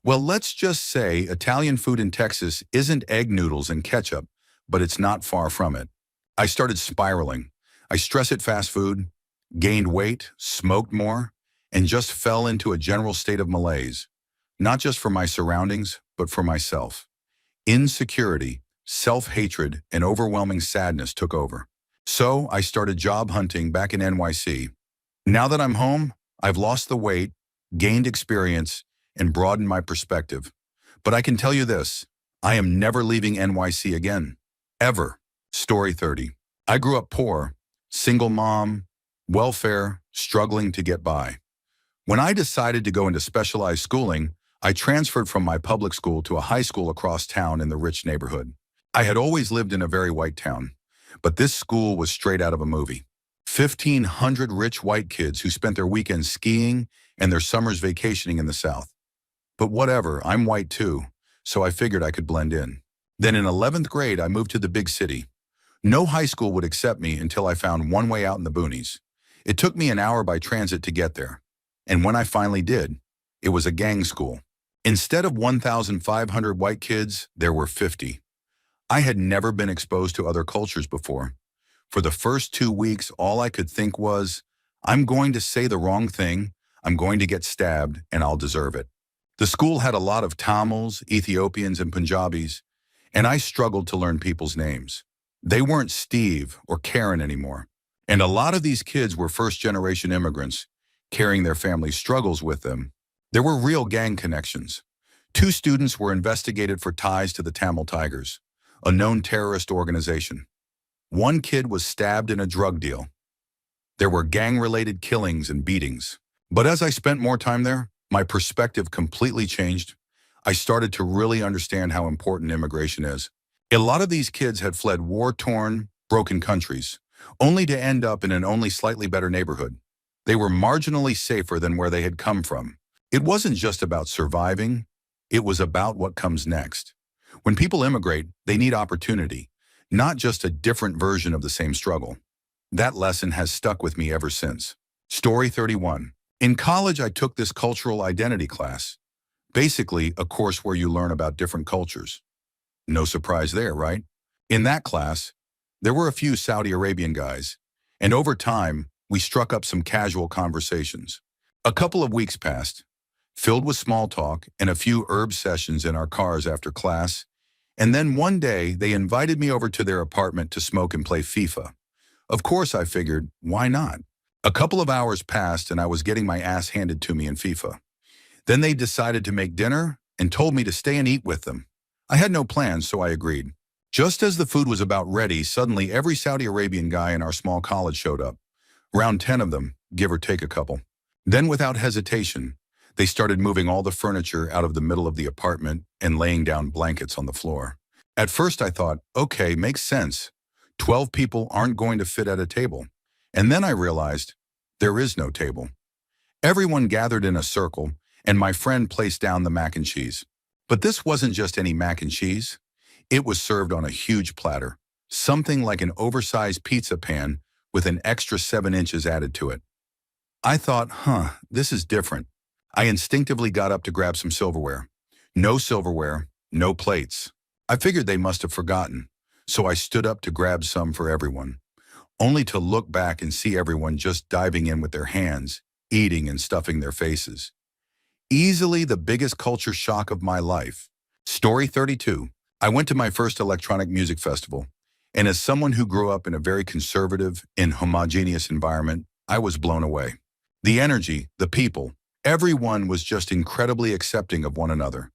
Well, let's just say Italian food in Texas isn't egg noodles and ketchup, but it's not far from it. I started spiraling. I stress at fast food, gained weight, smoked more, and just fell into a general state of malaise. Not just for my surroundings, but for myself. Insecurity, self-hatred, and overwhelming sadness took over. So I started job hunting back in NYC. Now that I'm home, I've lost the weight, gained experience, and broadened my perspective. But I can tell you this, I am never leaving NYC again. Ever. Story 30. I grew up poor, single mom, welfare, struggling to get by. When I decided to go into specialized schooling, I transferred from my public school to a high school across town in the rich neighborhood. I had always lived in a very white town, but this school was straight out of a movie. 1,500 rich white kids who spent their weekends skiing and their summers vacationing in the South. But whatever, I'm white too, so I figured I could blend in. Then in 11th grade, I moved to the big city. No high school would accept me until I found one way out in the boonies. It took me an hour by transit to get there. And when I finally did, it was a gang school. Instead of 1,500 white kids, there were 50. I had never been exposed to other cultures before. For the first 2 weeks, all I could think was, I'm going to say the wrong thing, I'm going to get stabbed, and I'll deserve it. The school had a lot of Tamils, Ethiopians, and Punjabis, and I struggled to learn people's names. They weren't Steve or Karen anymore. And a lot of these kids were first-generation immigrants, carrying their family struggles with them. There were real gang connections. 2 students were investigated for ties to the Tamil Tigers, a known terrorist organization. 1 kid was stabbed in a drug deal. There were gang-related killings and beatings. But as I spent more time there, my perspective completely changed. I started to really understand how important immigration is. A lot of these kids had fled war-torn, broken countries, only to end up in an only slightly better neighborhood. They were marginally safer than where they had come from. It wasn't just about surviving, it was about what comes next. When people immigrate, they need opportunity, not just a different version of the same struggle. That lesson has stuck with me ever since. Story 31. In college, I took this cultural identity class. Basically, a course where you learn about different cultures. No surprise there, right? In that class, there were a few Saudi Arabian guys, and over time, we struck up some casual conversations. A couple of weeks passed, filled with small talk and a few herb sessions in our cars after class, and then one day they invited me over to their apartment to smoke and play FIFA. Of course, I figured, why not? A couple of hours passed and I was getting my ass handed to me in FIFA. Then they decided to make dinner and told me to stay and eat with them. I had no plans, so I agreed. Just as the food was about ready, suddenly every Saudi Arabian guy in our small college showed up. Around 10 of them, give or take a couple. Then without hesitation, they started moving all the furniture out of the middle of the apartment and laying down blankets on the floor. At first I thought, okay, makes sense. 12 people aren't going to fit at a table. And then I realized, there is no table. Everyone gathered in a circle, and my friend placed down the mac and cheese. But this wasn't just any mac and cheese. It was served on a huge platter, something like an oversized pizza pan with an extra 7 inches added to it. I thought, this is different. I instinctively got up to grab some silverware. No silverware, no plates. I figured they must have forgotten, so I stood up to grab some for everyone, only to look back and see everyone just diving in with their hands, eating and stuffing their faces. Easily the biggest culture shock of my life. Story 32. I went to my first electronic music festival, and as someone who grew up in a very conservative and homogeneous environment, I was blown away. The energy, the people, everyone was just incredibly accepting of one another.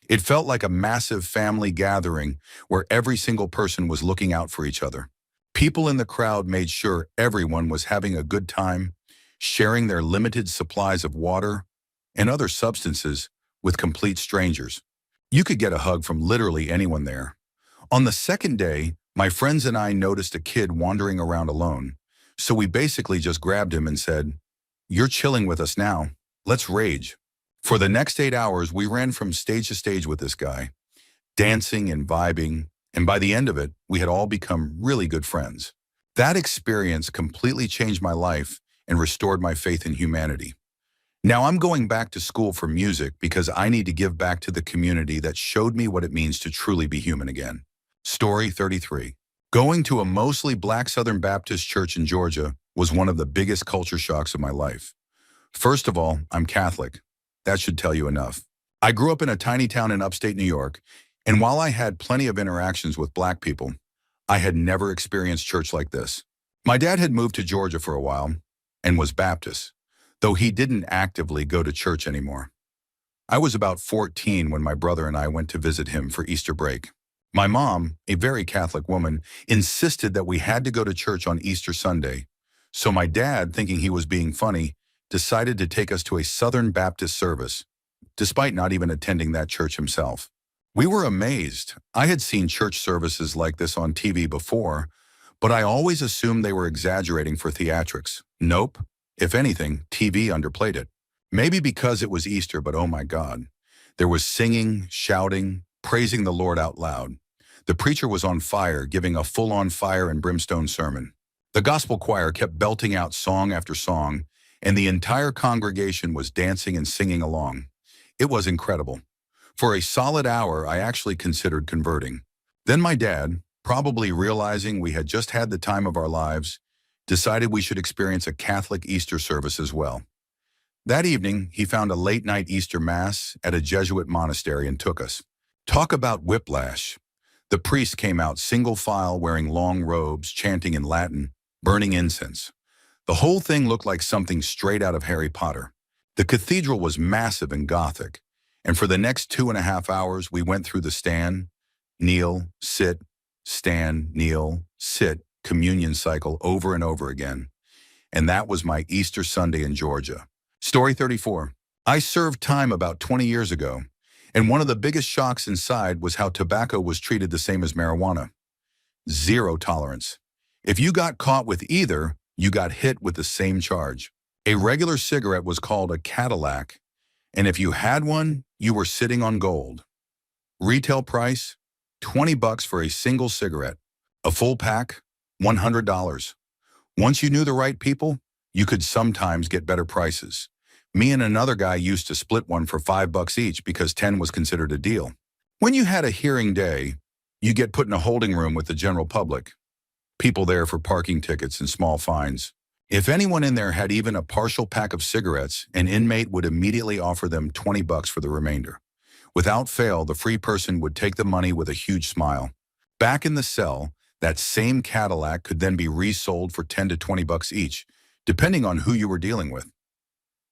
It felt like a massive family gathering where every single person was looking out for each other. People in the crowd made sure everyone was having a good time, sharing their limited supplies of water and other substances with complete strangers. You could get a hug from literally anyone there. On the second day, my friends and I noticed a kid wandering around alone, so we basically just grabbed him and said, "You're chilling with us now. Let's rage." For the next 8 hours, we ran from stage to stage with this guy, dancing and vibing, and by the end of it, we had all become really good friends. That experience completely changed my life and restored my faith in humanity. Now I'm going back to school for music because I need to give back to the community that showed me what it means to truly be human again. Story 33. Going to a mostly Black Southern Baptist church in Georgia was one of the biggest culture shocks of my life. First of all, I'm Catholic. That should tell you enough. I grew up in a tiny town in upstate New York, and while I had plenty of interactions with Black people, I had never experienced church like this. My dad had moved to Georgia for a while and was Baptist, though he didn't actively go to church anymore. I was about 14 when my brother and I went to visit him for Easter break. My mom, a very Catholic woman, insisted that we had to go to church on Easter Sunday, so my dad, thinking he was being funny, decided to take us to a Southern Baptist service, despite not even attending that church himself. We were amazed. I had seen church services like this on TV before, but I always assumed they were exaggerating for theatrics. Nope. If anything, TV underplayed it. Maybe because it was Easter, but oh my God. There was singing, shouting, praising the Lord out loud. The preacher was on fire, giving a full-on fire and brimstone sermon. The gospel choir kept belting out song after song, and the entire congregation was dancing and singing along. It was incredible. For a solid hour, I actually considered converting. Then my dad, probably realizing we had just had the time of our lives, decided we should experience a Catholic Easter service as well. That evening, he found a late-night Easter Mass at a Jesuit monastery and took us. Talk about whiplash. The priest came out single file wearing long robes, chanting in Latin, burning incense. The whole thing looked like something straight out of Harry Potter. The cathedral was massive and Gothic, and for the next 2.5 hours, we went through the stand, kneel, sit, stand, kneel, sit, communion cycle over and over again. And that was my Easter Sunday in Georgia. Story 34. I served time about 20 years ago, and one of the biggest shocks inside was how tobacco was treated the same as marijuana. Zero tolerance. If you got caught with either, you got hit with the same charge. A regular cigarette was called a Cadillac, and if you had one, you were sitting on gold. Retail price, $20 for a single cigarette. A full pack, $100. Once you knew the right people, you could sometimes get better prices. Me and another guy used to split one for $5 each because 10 was considered a deal. When you had a hearing day, you get put in a holding room with the general public. People there for parking tickets and small fines. If anyone in there had even a partial pack of cigarettes, an inmate would immediately offer them $20 for the remainder. Without fail, the free person would take the money with a huge smile. Back in the cell, that same Cadillac could then be resold for $10 to $20 each, depending on who you were dealing with.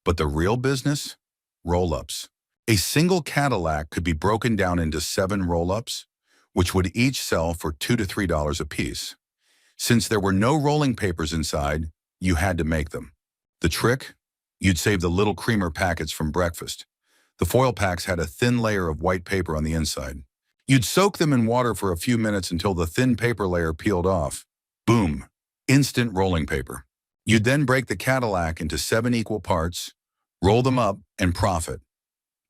But the real business? Roll-ups. A single Cadillac could be broken down into 7 roll-ups, which would each sell for $2 to $3 a piece. Since there were no rolling papers inside, you had to make them. The trick? You'd save the little creamer packets from breakfast. The foil packs had a thin layer of white paper on the inside. You'd soak them in water for a few minutes until the thin paper layer peeled off. Boom! Instant rolling paper. You'd then break the Cadillac into 7 equal parts, roll them up, and profit.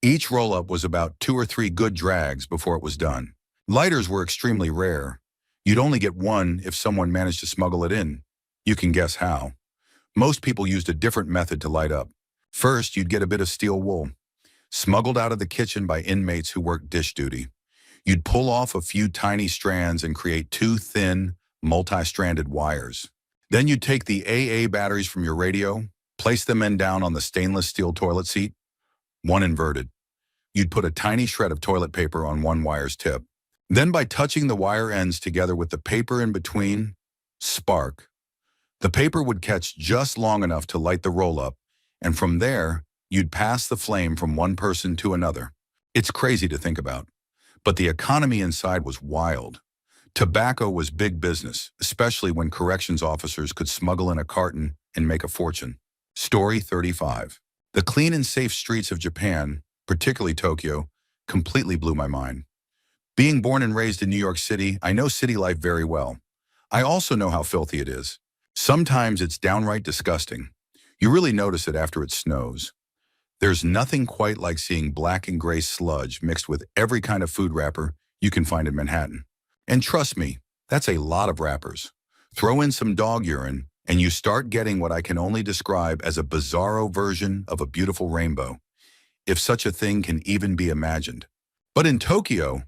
Each roll-up was about 2 or 3 good drags before it was done. Lighters were extremely rare. You'd only get one if someone managed to smuggle it in. You can guess how. Most people used a different method to light up. First, you'd get a bit of steel wool, smuggled out of the kitchen by inmates who worked dish duty. You'd pull off a few tiny strands and create two thin, multi-stranded wires. Then you'd take the AA batteries from your radio, place them end down on the stainless steel toilet seat, one inverted. You'd put a tiny shred of toilet paper on one wire's tip. Then by touching the wire ends together with the paper in between, spark. The paper would catch just long enough to light the roll-up, and from there, you'd pass the flame from one person to another. It's crazy to think about, but the economy inside was wild. Tobacco was big business, especially when corrections officers could smuggle in a carton and make a fortune. Story 35. The clean and safe streets of Japan, particularly Tokyo, completely blew my mind. Being born and raised in New York City, I know city life very well. I also know how filthy it is. Sometimes it's downright disgusting. You really notice it after it snows. There's nothing quite like seeing black and gray sludge mixed with every kind of food wrapper you can find in Manhattan. And trust me, that's a lot of wrappers. Throw in some dog urine, and you start getting what I can only describe as a bizarro version of a beautiful rainbow, if such a thing can even be imagined. But in Tokyo,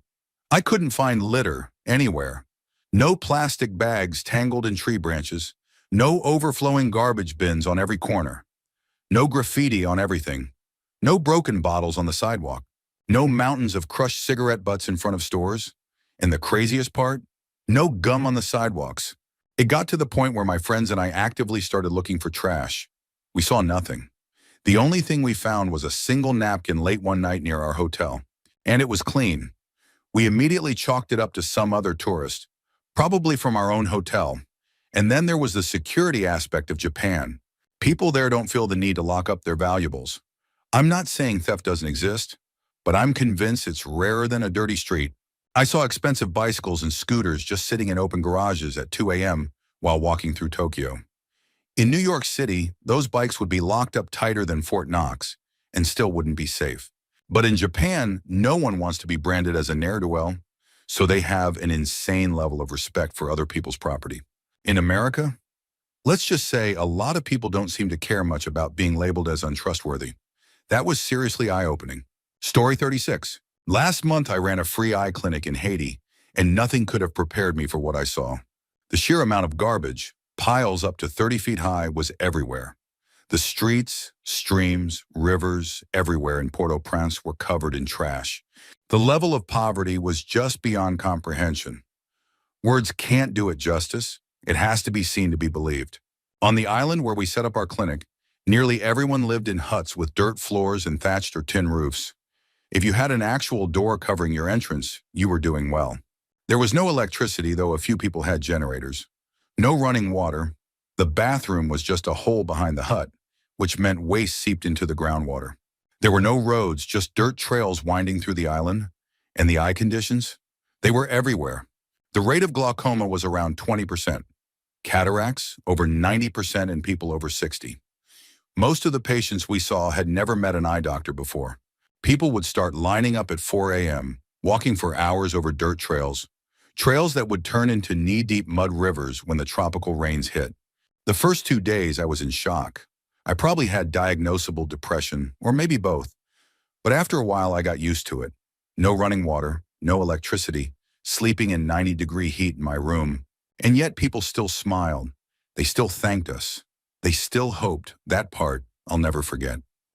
I couldn't find litter anywhere. No plastic bags tangled in tree branches, no overflowing garbage bins on every corner, no graffiti on everything, no broken bottles on the sidewalk, no mountains of crushed cigarette butts in front of stores, and the craziest part, no gum on the sidewalks. It got to the point where my friends and I actively started looking for trash. We saw nothing. The only thing we found was a single napkin late one night near our hotel, and it was clean. We immediately chalked it up to some other tourist, probably from our own hotel. And then there was the security aspect of Japan. People there don't feel the need to lock up their valuables. I'm not saying theft doesn't exist, but I'm convinced it's rarer than a dirty street. I saw expensive bicycles and scooters just sitting in open garages at 2 a.m. while walking through Tokyo. In New York City, those bikes would be locked up tighter than Fort Knox and still wouldn't be safe. But in Japan, no one wants to be branded as a ne'er-do-well, so they have an insane level of respect for other people's property. In America, let's just say a lot of people don't seem to care much about being labeled as untrustworthy. That was seriously eye-opening. Story 36. Last month, I ran a free eye clinic in Haiti, and nothing could have prepared me for what I saw. The sheer amount of garbage, piles up to 30 feet high, was everywhere. The streets, streams, rivers, everywhere in Port-au-Prince were covered in trash. The level of poverty was just beyond comprehension. Words can't do it justice. It has to be seen to be believed. On the island where we set up our clinic, nearly everyone lived in huts with dirt floors and thatched or tin roofs. If you had an actual door covering your entrance, you were doing well. There was no electricity, though a few people had generators. No running water. The bathroom was just a hole behind the hut, which meant waste seeped into the groundwater. There were no roads, just dirt trails winding through the island. And the eye conditions? They were everywhere. The rate of glaucoma was around 20%. Cataracts, over 90% in people over 60. Most of the patients we saw had never met an eye doctor before. People would start lining up at 4 a.m., walking for hours over dirt trails that would turn into knee-deep mud rivers when the tropical rains hit. The first 2 days, I was in shock. I probably had diagnosable depression, or maybe both. But after a while, I got used to it. No running water, no electricity, sleeping in 90-degree heat in my room. And yet people still smiled. They still thanked us. They still hoped. That part I'll never forget.